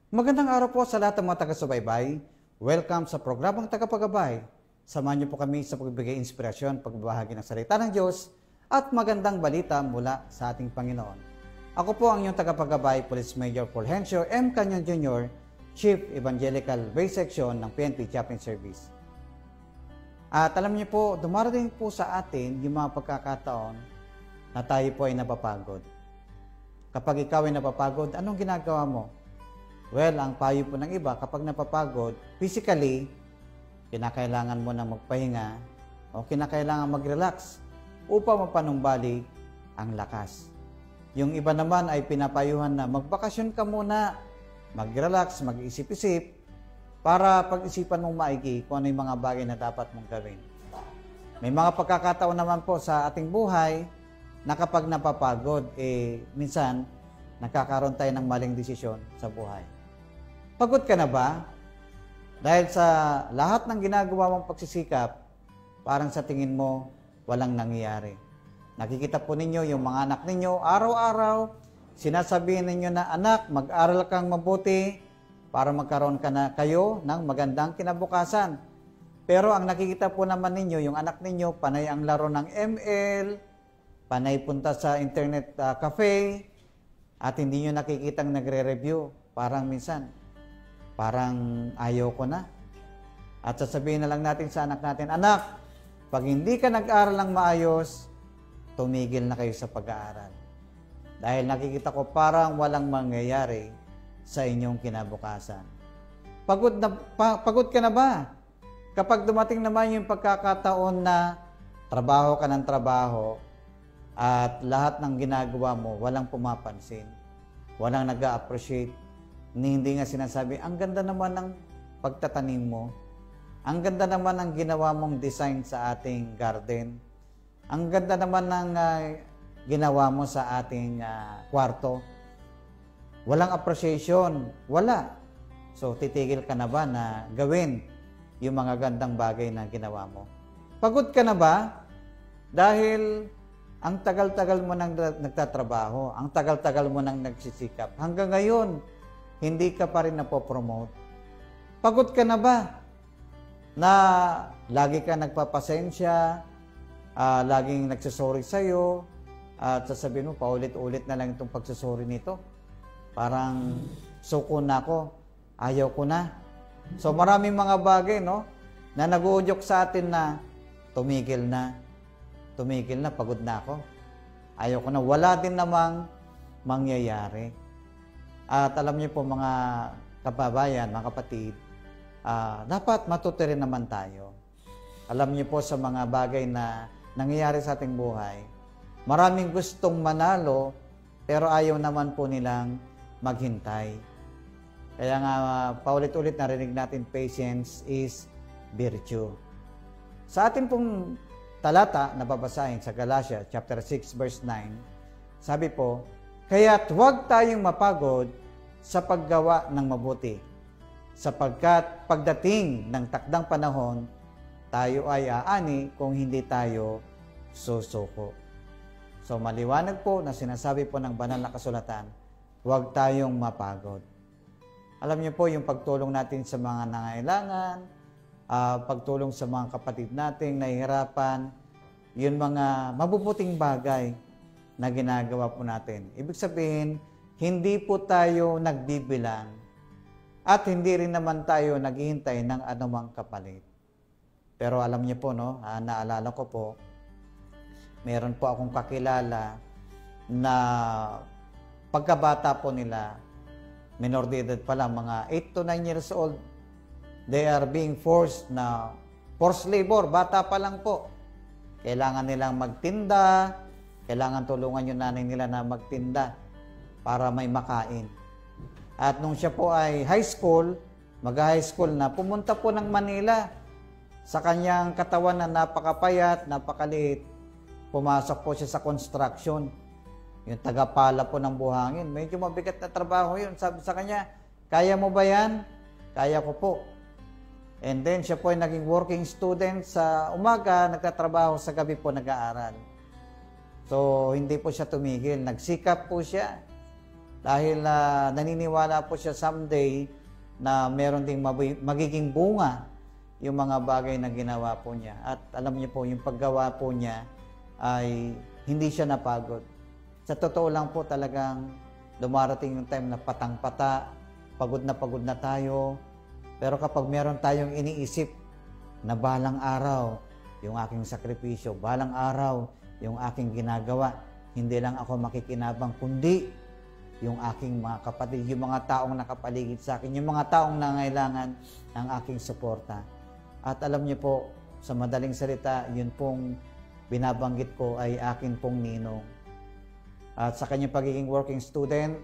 Magandang araw po sa lahat ng mga taga-subaybay. Welcome sa programang Tagapagabay. Samahan niyo po kami sa pagbibigay inspirasyon, pagbabahagi ng salita ng Diyos at magandang balita mula sa ating Panginoon. Ako po ang inyong tagapagabay, Police Major Fulgencio M. Canyon Jr., Chief Evangelical Base Section ng PNP Chaplain Service. At alam niyo po, dumarating po sa atin yung mga pagkakataon na tayo po ay napapagod. Kapag ikaw ay napapagod, anong ginagawa mo? Well, ang payo po ng iba, kapag napapagod, physically, kinakailangan mo na magpahinga o kinakailangan mag-relax upang mapanumbalik ang lakas. Yung iba naman ay pinapayuhan na magbakasyon ka muna, mag-relax, mag-isip-isip, para pag-isipan mong maigi kung ano yung mga bagay na dapat mong gawin. May mga pagkakataon naman po sa ating buhay na kapag napapagod, minsan, nakakaroon tayo ng maling desisyon sa buhay. Pagod ka na ba? Dahil sa lahat ng ginagawa mong pagsisikap, parang sa tingin mo, walang nangyayari. Nakikita po ninyo yung mga anak ninyo, araw-araw, sinasabihin ninyo na, anak, mag-aral kang mabuti para magkaroon ka na kayo ng magandang kinabukasan. Pero ang nakikita po naman ninyo, yung anak ninyo, panay ang laro ng ML, panay punta sa internet cafe, at hindi nyo nakikitang nagre-review. Parang minsan, parang ayaw ko na. At sasabihin na lang natin sa anak natin, anak, pag hindi ka nag-aral ng maayos, tumigil na kayo sa pag-aaral. Dahil nakikita ko parang walang mangyayari sa inyong kinabukasan. Pagod ka na ba? Kapag dumating naman yung pagkakataon na trabaho ka ng trabaho, at lahat ng ginagawa mo, walang pumapansin. Walang nag-a-appreciate. Hindi nga sinasabi, ang ganda naman ng pagtatanim mo. Ang ganda naman ng ginawa mong design sa ating garden. Ang ganda naman ng ginawa mo sa ating kwarto. Walang appreciation. Wala. So, titigil ka na ba na gawin yung mga gandang bagay na ginawa mo? Pagod ka na ba? Dahil ang tagal-tagal mo nang nagtatrabaho, ang tagal-tagal mo nang nagsisikap. Hanggang ngayon, hindi ka pa rin napopromote. Pagod ka na ba? Na lagi ka nagpapasensya, laging nagsasorry sa'yo, at sasabihin mo, paulit-ulit na lang itong pagsasorry nito. Parang, suko na ako, ayaw ko na. So maraming mga bagay, no, na nag-uudyok sa atin na tumigil na, pagod na ako. Ayaw ko na. Wala din namang mangyayari. At alam niyo po mga kababayan, mga kapatid, dapat matuto rin naman tayo. Alam niyo po sa mga bagay na nangyayari sa ating buhay, maraming gustong manalo, pero ayaw naman po nilang maghintay. Kaya nga, paulit-ulit narinig natin, patience is virtue. Sa atin pong talata na babasahin sa Galatia chapter 6 verse 9, sabi po, kaya't huwag tayong mapagod sa paggawa ng mabuti, sapagkat pagdating ng takdang panahon, tayo ay aani kung hindi tayo susuko. So maliwanag po na sinasabi po ng banal na kasulatan, huwag tayong mapagod. Alam niyo po yung pagtulong natin sa mga nangailangan, pagtulong sa mga kapatid nating nahihirapan, yun mga mabubuting bagay na ginagawa po natin. Ibig sabihin, hindi po tayo nagbibilang at hindi rin naman tayo naghihintay ng anumang kapalit. Pero alam niyo po, no, naalala ko po, meron po akong kakilala na pagkabata po nila, minor de edad pa lang, mga 8 to 9 years old, they are being forced labor, bata pa lang po. Kailangan nilang magtinda, kailangan tulungan yung nanay nila na magtinda para may makain. At nung siya po ay high school, mag-high school na, pumunta po ng Manila. Sa kanyang katawan na napakapayat, napakaliit, pumasok po siya sa construction. Yung tagapala po ng buhangin. Medyo mabigat na trabaho yun. Sabi sa kanya, kaya mo ba yan? Kaya ko po. And then, siya po ay naging working student sa umaga, nagtatrabaho, sa gabi po nag-aaral. So, hindi po siya tumigil. Nagsikap po siya. Dahil naniniwala po siya someday na meron ding magiging bunga yung mga bagay na ginawa po niya. At alam niyo po, yung paggawa po niya ay hindi siya napagod. Sa totoo lang po talagang dumarating yung time na patang-pata, pagod na tayo. Pero kapag meron tayong iniisip na balang araw, yung aking sakripisyo, balang araw, yung aking ginagawa, hindi lang ako makikinabang, kundi yung aking mga kapatid, yung mga taong nakapaligid sa akin, yung mga taong nangailangan ng aking suporta. At alam niyo po, sa madaling salita, yun pong binabanggit ko ay akin pong ninong. At sa kanyang pagiging working student,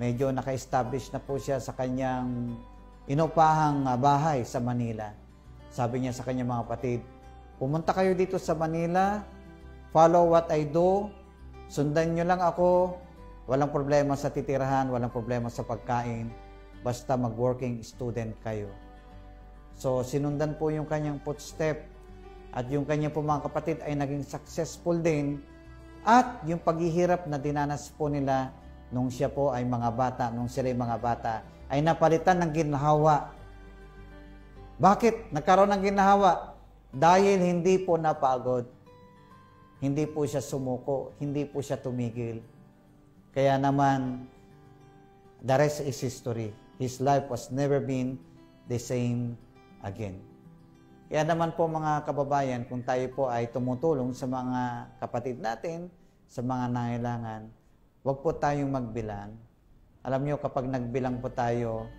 medyo naka-establish na po siya sa kanyang inupahang bahay sa Manila. Sabi niya sa kanyang mga kapatid, pumunta kayo dito sa Manila, follow what I do, sundan niyo lang ako, walang problema sa titirahan, walang problema sa pagkain, basta mag-working student kayo. So, sinundan po yung kanyang footstep at yung kanyang po mga kapatid ay naging successful din at yung paghihirap na dinanas po nila nung siya po ay mga bata, nung sila ay mga bata, ay napalitan ng ginhawa. Bakit nagkaroon ng ginhawa? Dahil hindi po napagod. Hindi po siya sumuko, hindi po siya tumigil. Kaya naman, the rest is history. His life was never been the same again. Kaya naman po mga kababayan, kung tayo po ay tumutulong sa mga kapatid natin, sa mga nangailangan, huwag po tayong magbilang. Alam nyo, kapag nagbilang po tayo,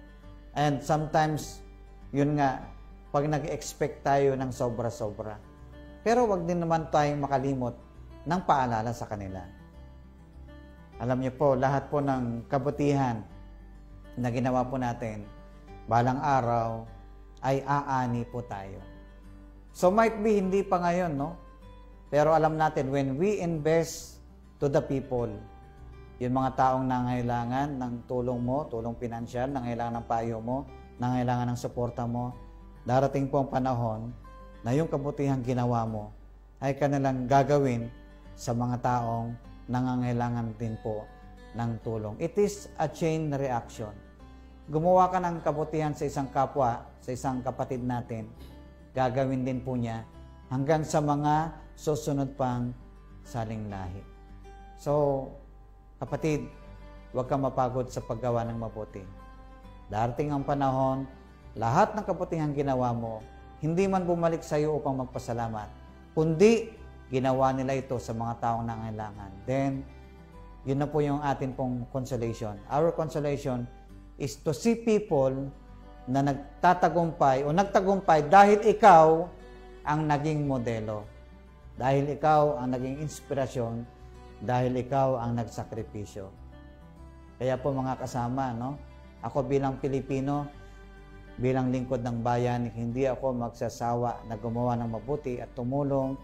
and sometimes, yun nga, pag nag-expect tayo ng sobra-sobra. Pero huwag din naman tayong makalimot ng paalala sa kanila. Alam niyo po, lahat po ng kabutihan na ginawa po natin, balang araw ay aani po tayo. So might be hindi pa ngayon, no? Pero alam natin, when we invest to the people, yung mga taong nangailangan ng tulong mo, tulong pinansyal, nangailangan ng payo mo, nangailangan ng suporta mo, darating po ang panahon na yung kabutihang ginawa mo ay kanilang gagawin sa mga taong nangangailangan din po ng tulong. It is a chain reaction. Gumawa ka ng kabutihan sa isang kapwa, sa isang kapatid natin, gagawin din po niya hanggang sa mga susunod pang saling lahi. So, kapatid, huwag kang mapagod sa paggawa ng mabuti. Darating ang panahon, lahat ng kabutihang ginawa mo, hindi man bumalik sa iyo upang magpasalamat, kundi ginawa nila ito sa mga taong nangailangan. Then, yun na po yung atin pong consolation. Our consolation is to see people na nagtatagumpay o nagtagumpay dahil ikaw ang naging modelo. Dahil ikaw ang naging inspirasyon, dahil ikaw ang nagsakripisyo. Kaya po mga kasama, no? Ako bilang Pilipino, bilang lingkod ng bayan, hindi ako magsasawa na gumawa ng mabuti at tumulong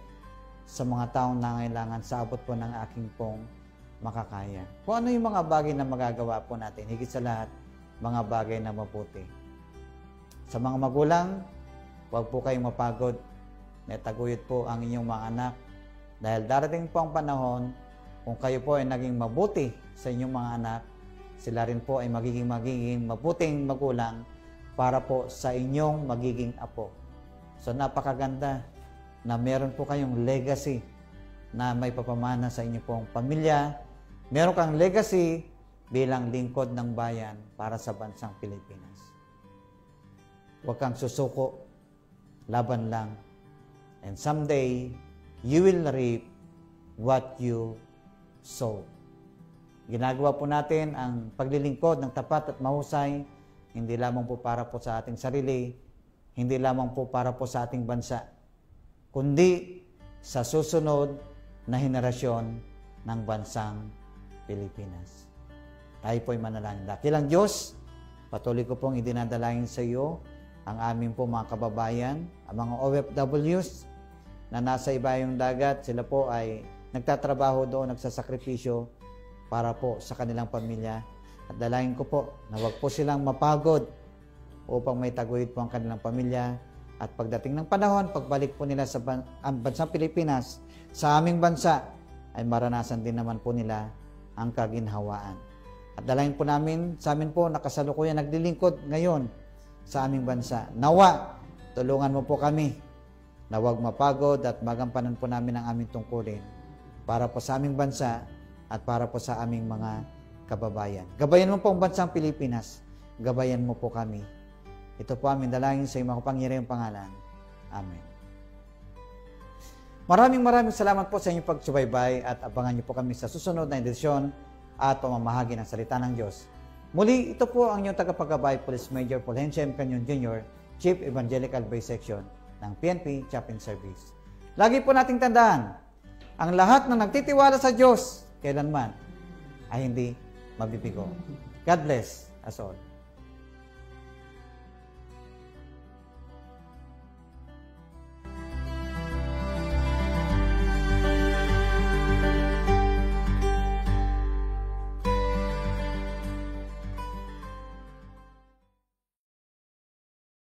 sa mga taong nangailangan sa abot po ng aking pong makakaya. Kung ano yung mga bagay na magagawa po natin, higit sa lahat, mga bagay na mabuti. Sa mga magulang, huwag po kayong mapagod. Netaguyod po ang inyong mga anak. Dahil darating po ang panahon, kung kayo po ay naging mabuti sa inyong mga anak, sila rin po ay magiging mabuting magulang para po sa inyong magiging apo. So napakaganda na meron po kayong legacy na may papamana sa inyong pong pamilya. Meron kang legacy bilang lingkod ng bayan para sa bansang Pilipinas. Huwag kang susuko, laban lang. And someday, you will reap what you sow. Ginagawa po natin ang paglilingkod ng tapat at mahusay, hindi lamang po para po sa ating sarili, hindi lamang po para po sa ating bansa, kundi sa susunod na henerasyon ng bansang Pilipinas. Tayo po'y manalangin. Dakilang Diyos, patuloy ko pong idinadalangin sa iyo ang aming po mga kababayan, ang mga OFWs na nasa ibayong dagat. Sila po ay nagtatrabaho doon, nagsasakripisyo para po sa kanilang pamilya. At dalangin ko po na huwag po silang mapagod upang may taguyod po ang kanilang pamilya. At pagdating ng panahon, pagbalik po nila sa bansang Pilipinas, sa aming bansa, ay maranasan din naman po nila ang kaginhawaan. At dalangin po namin, sa amin po, nakasalukuyan, naglilingkod ngayon sa aming bansa. Nawa, tulungan mo po kami na huwag mapagod at magampanan po namin ang aming tungkulin para po sa aming bansa at para po sa aming mga kababayan. Gabayan mo po ang bansang Pilipinas. Gabayan mo po kami. Ito po aming dalangin sa iyong makapangyarihang pangalan. Amen. Maraming salamat po sa inyong pagsubaybay at abangan niyo po kami sa susunod na edisyon at pamamahagi ng salita ng Diyos. Muli, ito po ang inyong tagapagabay, Police Major Fulgencio M. Canyon Jr., Chief Evangelical Bay Section ng PNP Chaplain Service. Lagi po nating tandaan, ang lahat na nagtitiwala sa Diyos, kailanman ay hindi mabibigo. God bless us all.